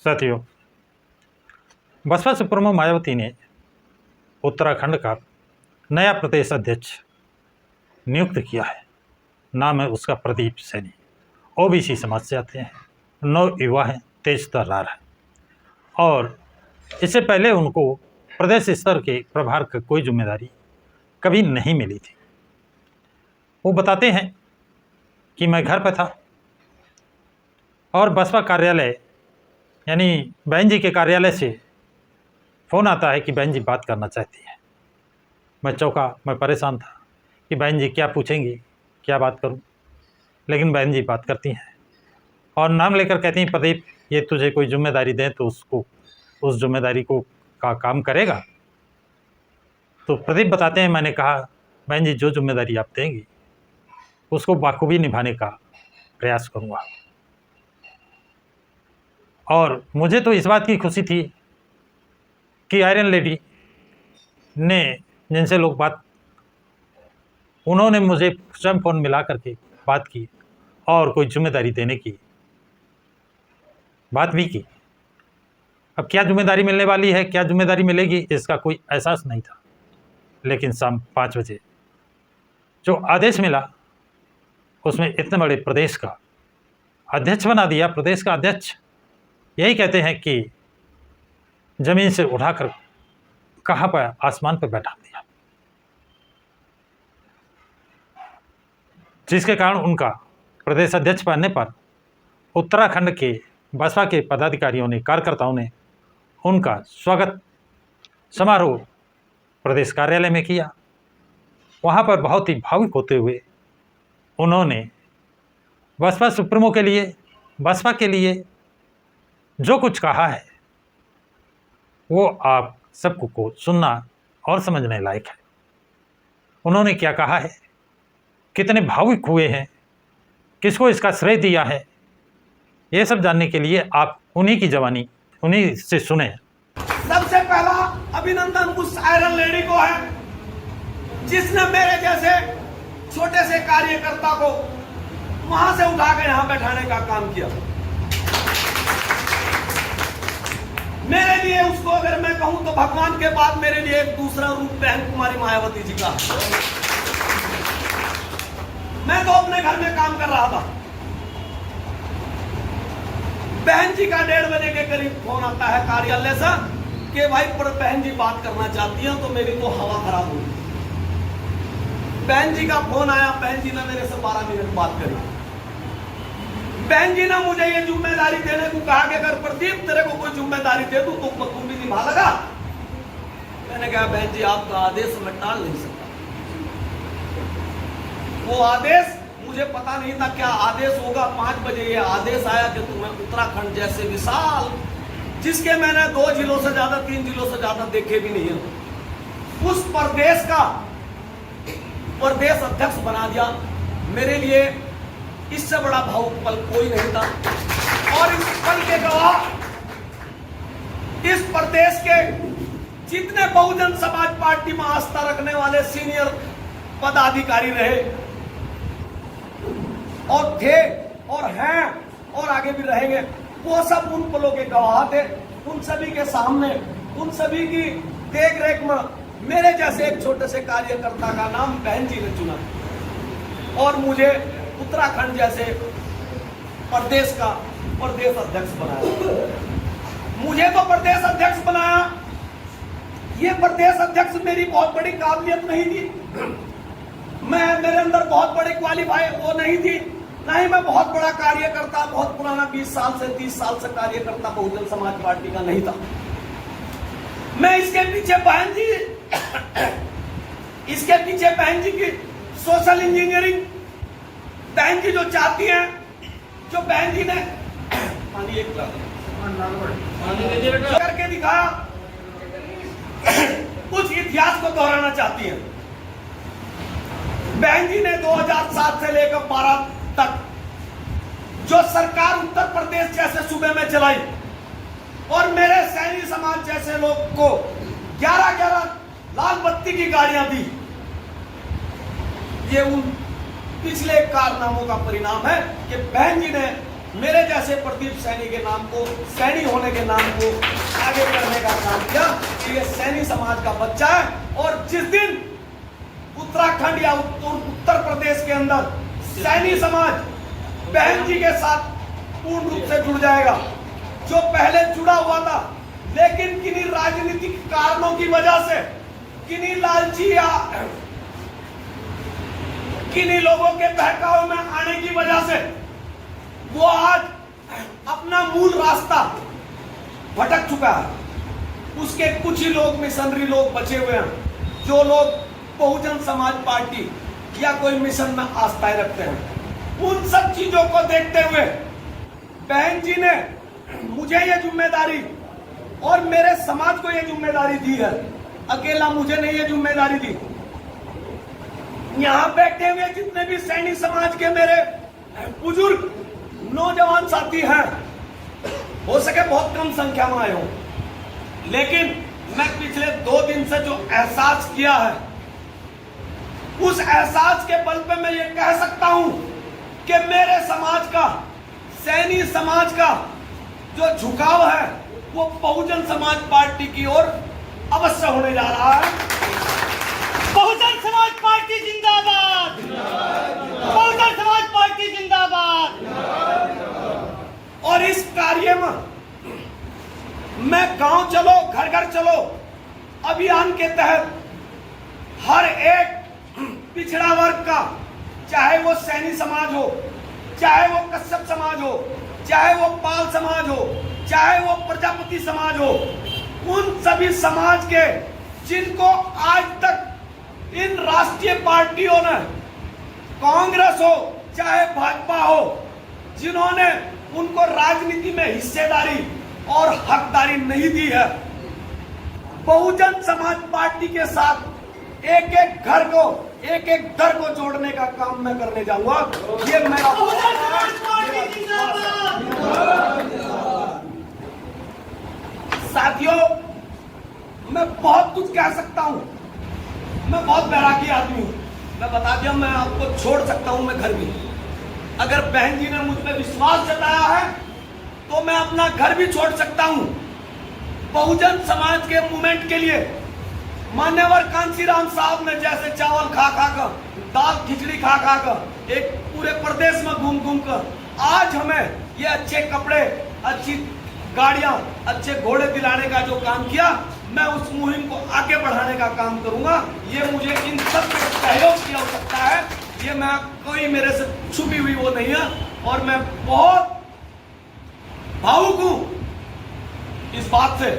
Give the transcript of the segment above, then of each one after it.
साथियों, बसपा सुप्रीमो मायावती ने उत्तराखंड का नया प्रदेश अध्यक्ष नियुक्त किया है। नाम है उसका प्रदीप सैनी। ओबीसी समाज से आते हैं, नव युवा हैं, तेज तर्रार है और इससे पहले उनको प्रदेश स्तर के प्रभार की कोई जिम्मेदारी कभी नहीं मिली थी। वो बताते हैं कि मैं घर पर था और बसपा कार्यालय यानी बहन जी के कार्यालय से फ़ोन आता है कि बहन जी बात करना चाहती है। मैं चौंका, मैं परेशान था कि बहन जी क्या पूछेंगी, क्या बात करूं। लेकिन बहन जी बात करती हैं और नाम लेकर कहती हैं, प्रदीप ये तुझे कोई जिम्मेदारी दें तो उसको उस जिम्मेदारी को का काम करेगा। तो प्रदीप बताते हैं, मैंने कहा बहन जी जो जिम्मेदारी आप देंगी उसको बाखूबी निभाने का प्रयास करूँगा। और मुझे तो इस बात की खुशी थी कि आयरन लेडी ने जिनसे लोग उन्होंने मुझे स्वयं फ़ोन मिला करके बात की और कोई जिम्मेदारी देने की बात भी की। अब क्या जिम्मेदारी मिलने वाली है, क्या जिम्मेदारी मिलेगी, इसका कोई एहसास नहीं था। लेकिन शाम 5 बजे जो आदेश मिला उसमें इतने बड़े प्रदेश का अध्यक्ष बना दिया। प्रदेश का अध्यक्ष यही कहते हैं कि ज़मीन से उठाकर कहाँ पर आसमान पर बैठा दिया, जिसके कारण उनका प्रदेश अध्यक्ष बनने पर उत्तराखंड के बसपा के पदाधिकारियों ने, कार्यकर्ताओं ने उनका स्वागत समारोह प्रदेश कार्यालय में किया। वहाँ पर बहुत ही भावुक होते हुए उन्होंने बसपा सुप्रीमो के लिए, बसपा के लिए जो कुछ कहा है वो आप सबको को सुनना और समझने लायक है। उन्होंने क्या कहा है, कितने भावुक हुए हैं, किसको इसका श्रेय दिया है, ये सब जानने के लिए आप उन्हीं की जवानी उन्हीं से सुने। सबसे पहला अभिनंदन उस आयरन लेडी को है जिसने मेरे जैसे छोटे से कार्यकर्ता को वहां से उठाकर यहां बैठाने का काम किया। मेरे लिए उसको अगर मैं कहूं तो भगवान के बाद मेरे लिए एक दूसरा रूप बहन कुमारी मायावती जी का। मैं तो अपने घर में काम कर रहा था, बहन जी का 1:30 बजे के करीब फोन आता है कार्यालय से कि भाई पर बहन जी बात करना चाहती हैं। तो मेरी तो हवा खराब हो गई। बहन जी का फोन आया, बहन जी ने मेरे से 12 मिनट बात करी। बहन जी ने मुझे ये जिम्मेदारी देने को कहा कि अगर प्रदीप तेरे को कोई जिम्मेदारी दे दूं तो बखूबी निभा लगा। मैंने कहा बहन जी आपका आदेश मैं टाल नहीं सकता। वो आदेश मुझे पता नहीं था क्या आदेश होगा। 5 बजे ये आदेश आया कि तुम्हें उत्तराखंड जैसे विशाल, जिसके मैंने 2 जिलों से ज्यादा, 3 जिलों से ज्यादा देखे भी नहीं है, उस प्रदेश का प्रदेश अध्यक्ष बना दिया। मेरे लिए इससे बड़ा भावुक पल कोई नहीं था। और इस पल के गवाह इस प्रदेश के जितने बहुजन समाज पार्टी में आस्था रखने वाले सीनियर पदाधिकारी रहे और थे और हैं और आगे भी रहेंगे, वो सब उन पलों के गवाह थे। उन सभी के सामने, उन सभी की देख रेख में मेरे जैसे एक छोटे से कार्यकर्ता का नाम बहन जी ने चुना और मुझे उत्तराखंड जैसे प्रदेश का प्रदेश अध्यक्ष बनाया। मुझे तो प्रदेश अध्यक्ष बनाया, ये प्रदेश अध्यक्ष मेरी बहुत बड़ी काबिलियत नहीं थी। मेरे अंदर बहुत बड़ी क्वालिफाई वो नहीं थी, ना ही मैं बहुत बड़ा कार्यकर्ता, बहुत पुराना 20 साल से 30 साल से कार्यकर्ता बहुजन समाज पार्टी का नहीं था। मैं इसके पीछे बहन जी इसके पीछे बहन जी की सोशल इंजीनियरिंग, बहन जी जो चाहती हैं, जो बहन जी ने पानी एक करके दिखाया, कुछ इतिहास को दोहराना चाहती हैं। बहन जी ने 2007 से लेकर 12 तक जो सरकार उत्तर प्रदेश जैसे सूबे में चलाई और मेरे सैनी समाज जैसे लोग को 11-11 लाल बत्ती की गाड़ियां दी, ये उन पिछले कारनामों का परिणाम है कि बहन जी ने मेरे जैसे प्रदीप सैनी के नाम को, सैनी होने के नाम को आगे करने का काम किया कि ये सैनी समाज का बच्चा है। और जिस दिन उत्तराखंड या उत्तर प्रदेश के अंदर सैनी समाज बहन जी के साथ पूर्ण रूप से जुड़ जाएगा, जो पहले जुड़ा हुआ था लेकिन किन्हीं राजनीतिक कारणों की वजह से, किन्हीं लालची या किन्हीं लोगों के बहकावे में आने की वजह से वो आज अपना मूल रास्ता भटक चुका है। उसके कुछ ही लोग, मिशनरी लोग बचे हुए हैं, जो लोग बहुजन समाज पार्टी या कोई मिशन में आस्थाएं रखते हैं। उन सब चीजों को देखते हुए बहन जी ने मुझे ये जिम्मेदारी और मेरे समाज को ये जिम्मेदारी दी है। अकेला मुझे नहीं ये जिम्मेदारी दी, यहां बैठे हुए जितने भी सैनिक समाज के मेरे बुजुर्ग नौजवान साथी हैं, हो सके बहुत कम संख्या में आए हो, लेकिन मैं पिछले 2 दिन से जो एहसास किया है, उस एहसास के बल पे मैं ये कह सकता हूं कि मेरे समाज का, सैनी समाज का जो झुकाव है वो बहुजन समाज पार्टी की ओर अवश्य होने जा रहा है। बहुजन समाज पार्टी जिंदाबाद, बहुजन समाज पार्टी जिंदाबाद। और इस कार्य में मैं गांव चलो घर घर चलो अभियान के तहत हर एक पिछड़ा वर्ग का, चाहे वो सैनी समाज हो, चाहे वो कश्यप समाज हो, चाहे वो पाल समाज हो, चाहे वो प्रजापति समाज हो, उन सभी समाज के जिनको आज तक इन राष्ट्रीय पार्टियों ने, कांग्रेस हो चाहे भाजपा हो, जिन्होंने उनको राजनीति में हिस्सेदारी और हकदारी नहीं दी है, बहुजन समाज पार्टी के साथ एक एक घर को, एक एक दर को जोड़ने का काम मैं करने जाऊंगा। ये मेरा बहुजन समाज पार्टी जिंदाबाद। साथियों, मैं बहुत कुछ कह सकता हूं, मैं बहुत बैरागी आदमी हूं, मैं बता दिया मैं आपको छोड़ सकता हूं मैं घर भी। अगर बहन जी ने मुझ पर विश्वास जताया है तो मैं अपना घर भी छोड़ सकता हूं। बहुजन समाज के मूवमेंट के लिए मान्यवर कांसीराम साहब ने जैसे चावल खा खा कर, दाल खिचड़ी खा खा कर, एक पूरे प्रदेश में घूम घूम कर आज हमें ये अच्छे कपड़े, अच्छी गाड़ियां, अच्छे घोड़े दिलाने का जो काम किया, मैं उस मुहिम को आगे बढ़ाने का काम करूंगा। ये मुझे इन सब के सहयोग की आवश्यकता है, ये मैं कोई मेरे से छुपी हुई वो नहीं है। और मैं बहुत भावुक हूं इस बात से।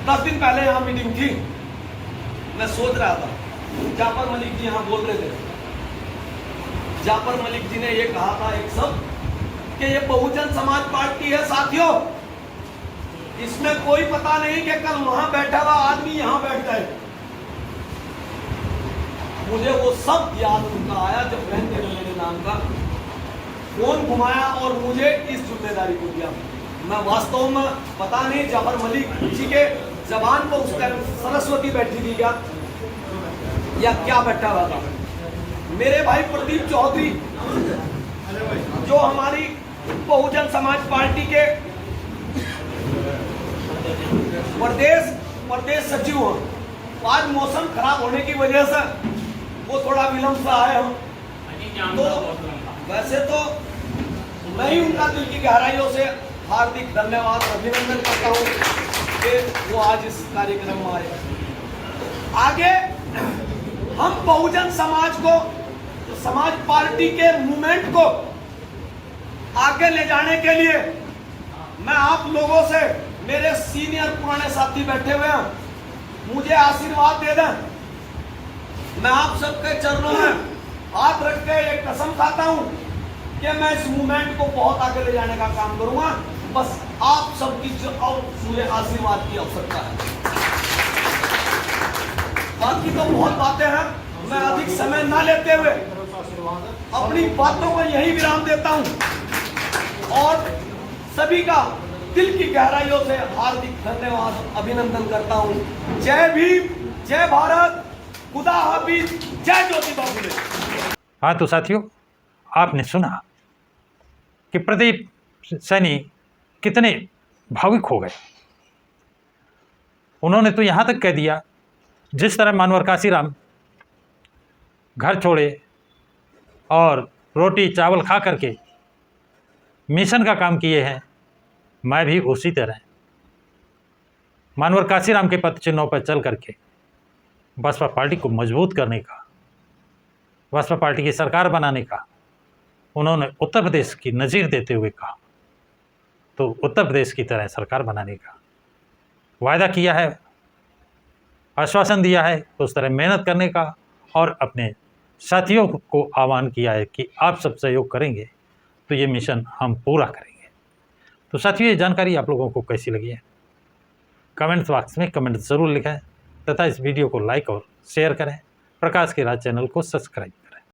10 दिन पहले यहां मीटिंग थी, मैं सोच रहा था, जाफर मलिक जी यहां बोल रहे थे, जाफर मलिक जी ने ये कहा था एक शब्द कि ये बहुजन समाज पार्टी है साथियों, इसमें कोई पता नहीं कि कल वहां बैठा हुआ आदमी यहां बैठ जाए। मुझे वो सब याद उनका आया जब बहन ने मेरे नाम का फोन घुमाया और मुझे इस जिम्मेदारी को दिया। मैं वास्तव में पता नहीं जाफर मलिक जी के जबान पर उस टाइम सरस्वती बैठी थी क्या या क्या बैठा हुआ था। मेरे भाई प्रदीप चौधरी जो हमारी बहुजन समाज पार्टी के प्रदेश सचिव हैं, आज मौसम खराब होने की वजह से वो थोड़ा विलंब से आए हम। तो वैसे तो मैं ही उनका दिल की गहराइयों से हार्दिक धन्यवाद अभिनंदन करता हूँ कि वो आज इस कार्यक्रम में आए। आगे हम बहुजन समाज को, समाज पार्टी के मूवमेंट को आगे ले जाने के लिए मैं आप लोगों से, मेरे सीनियर पुराने साथी बैठे हुए हैं, मुझे आशीर्वाद दे दें। मैं आप सबके चरणों में हाथ रख के एक कसम खाता हूं कि मैं इस मूवमेंट को बहुत आगे ले जाने का काम करूंगा। बस आप सबकी मुझे आशीर्वाद की आवश्यकता है। बाकी तो बहुत बातें हैं, मैं अधिक समय ना लेते हुए अपनी बातों को यही विराम देता हूं और सभी का दिल की गहराइयों से हार्दिक धन्यवाद अभिनंदन करता हूं। जय भीम, जय भारत, खुदा हाफिज, जय ज्योतिबा फुले। हाँ तो साथियों, आपने सुना कि प्रदीप सैनी कितने भावुक हो गए। उन्होंने तो यहाँ तक कह दिया, जिस तरह मानवर काशीराम घर छोड़े और रोटी चावल खा करके मिशन का काम किए हैं, मैं भी उसी तरह मानवर काशीराम के पद चिन्हों पर चल करके बसपा पार्टी को मजबूत करने का, बसपा पार्टी की सरकार बनाने का उन्होंने उत्तर प्रदेश की नज़ीर देते हुए कहा। तो उत्तर प्रदेश की तरह सरकार बनाने का वायदा किया है, आश्वासन दिया है, उस तरह मेहनत करने का और अपने साथियों को आह्वान किया है कि आप सब सहयोग करेंगे तो ये मिशन हम पूरा करेंगे। तो साथियों, ये जानकारी आप लोगों को कैसी लगी है कमेंट्स बॉक्स में कमेंट ज़रूर लिखें तथा इस वीडियो को लाइक और शेयर करें। प्रकाश की राज चैनल को सब्सक्राइब